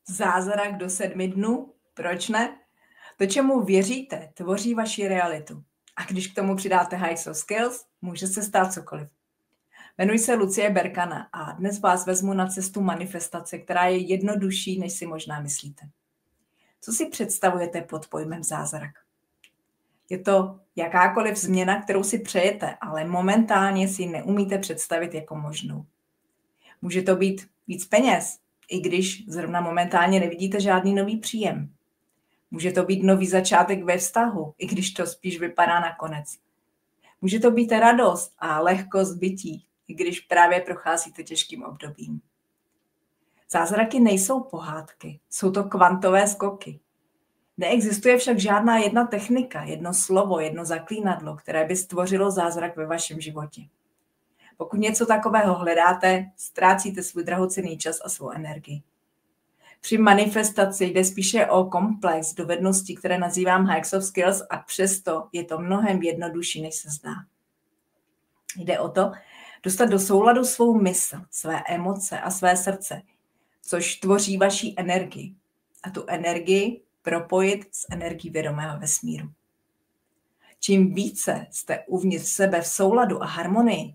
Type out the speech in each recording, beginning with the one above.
Zázrak do 7 dnů? Proč ne? To, čemu věříte, tvoří vaši realitu. A když k tomu přidáte High Soul Skills, může se stát cokoliv. Jmenuji se Lucie Berkana a dnes vás vezmu na cestu manifestace, která je jednodušší, než si možná myslíte. Co si představujete pod pojmem zázrak? Je to jakákoliv změna, kterou si přejete, ale momentálně si neumíte představit jako možnou. Může to být víc peněz, i když zrovna momentálně nevidíte žádný nový příjem. Může to být nový začátek ve vztahu, i když to spíš vypadá na konec. Může to být radost a lehkost bytí, i když právě procházíte těžkým obdobím. Zázraky nejsou pohádky, jsou to kvantové skoky. Neexistuje však žádná jedna technika, jedno slovo, jedno zaklínadlo, které by stvořilo zázrak ve vašem životě. Pokud něco takového hledáte, ztrácíte svůj drahocenný čas a svou energii. Při manifestaci jde spíše o komplex dovedností, které nazývám High Soul Skills, a přesto je to mnohem jednodušší, než se zdá. Jde o to dostat do souladu svou mysl, své emoce a své srdce, což tvoří vaši energii. A tu energii propojit s energií vědomého vesmíru. Čím více jste uvnitř sebe v souladu a harmonii,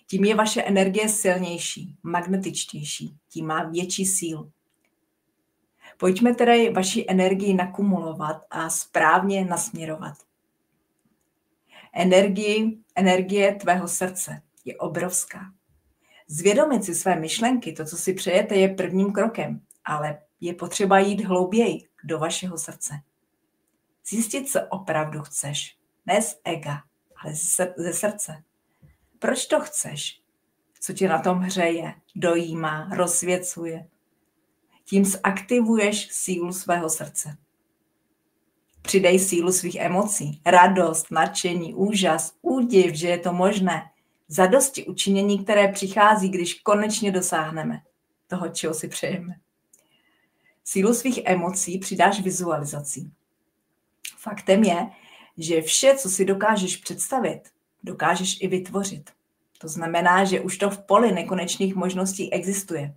tím je vaše energie silnější, magnetičtější, tím má větší sílu. Pojďme tedy vaši energii nakumulovat a správně nasměrovat. Energie tvého srdce je obrovská. Zvědomit si své myšlenky, to, co si přejete, je prvním krokem, ale je potřeba jít hlouběji do vašeho srdce. Zjistit, co opravdu chceš. Ne z ega, ale ze srdce. Proč to chceš? Co tě na tom hřeje, dojímá, rozsvěcuje? Tím zaktivuješ sílu svého srdce. Přidej sílu svých emocí, radost, nadšení, úžas, údiv, že je to možné, zadosti učinění, které přichází, když konečně dosáhneme toho, čeho si přejeme. Sílu svých emocí přidáš vizualizací. Faktem je, že vše, co si dokážeš představit, dokážeš i vytvořit. To znamená, že už to v poli nekonečných možností existuje.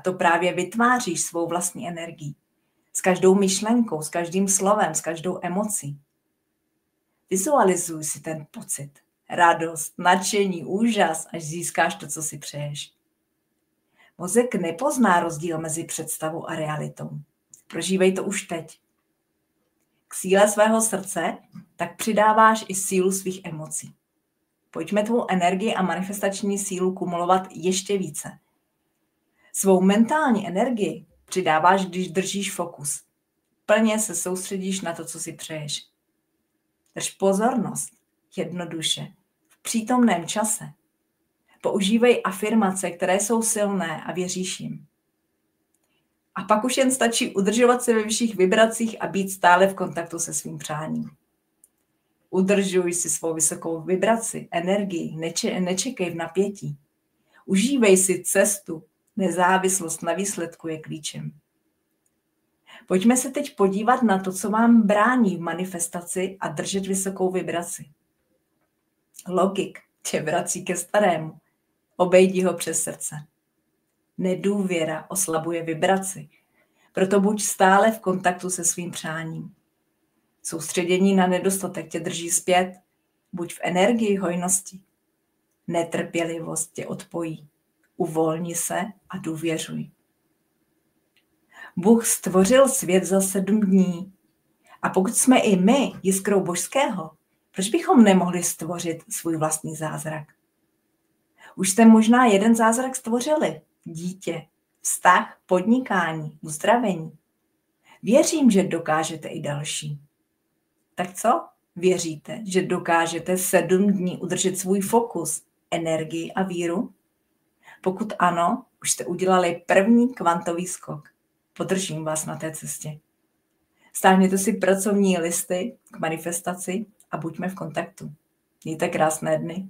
To právě vytváříš svou vlastní energií. S každou myšlenkou, s každým slovem, s každou emocí. Vizualizuj si ten pocit, radost, nadšení, úžas, až získáš to, co si přeješ. Mozek nepozná rozdíl mezi představou a realitou. Prožívej to už teď. K síle svého srdce tak přidáváš i sílu svých emocí. Pojďme tvou energii a manifestační sílu kumulovat ještě více. Svou mentální energii přidáváš, když držíš fokus. Plně se soustředíš na to, co si přeješ. Drž pozornost jednoduše, v přítomném čase. Používej afirmace, které jsou silné a věříš jim. A pak už jen stačí udržovat se ve vyšších vibracích a být stále v kontaktu se svým přáním. Udržuj si svou vysokou vibraci, energii, nečekej v napětí. Užívej si cestu, nezávislost na výsledku je klíčem. Pojďme se teď podívat na to, co vám brání v manifestaci a držet vysokou vibraci. Logik tě vrací ke starému. Obejdi ho přes srdce. Nedůvěra oslabuje vibraci, proto buď stále v kontaktu se svým přáním. Soustředění na nedostatek tě drží zpět, buď v energii hojnosti. Netrpělivost tě odpojí. Uvolni se a důvěřuj. Bůh stvořil svět za 7 dní. A pokud jsme i my jiskrou božského, proč bychom nemohli stvořit svůj vlastní zázrak? Už jste možná jeden zázrak stvořili. Dítě, vztah, podnikání, uzdravení. Věřím, že dokážete i další. Tak co? Věříte, že dokážete 7 dní udržet svůj fokus, energii a víru? Pokud ano, už jste udělali první kvantový skok. Podržím vás na té cestě. Stáhněte si pracovní listy k manifestaci a buďme v kontaktu. Mějte krásné dny.